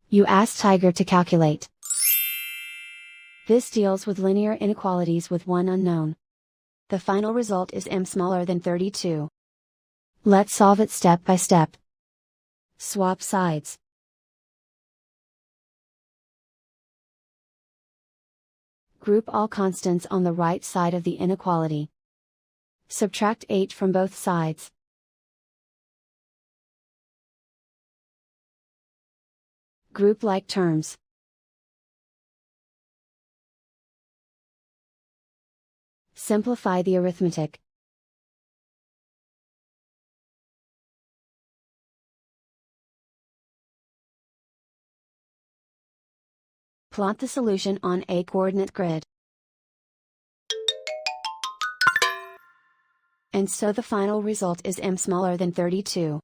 You ask Tiger to calculate. This deals with linear inequalities with one unknown. The final result is m smaller than 32. Let's solve it step by step. Swap sides. Group all constants on the right side of the inequality. Subtract 8 from both sides. Group like terms. Simplify the arithmetic. Plot the solution on a coordinate grid. And so the final result is m smaller than 32.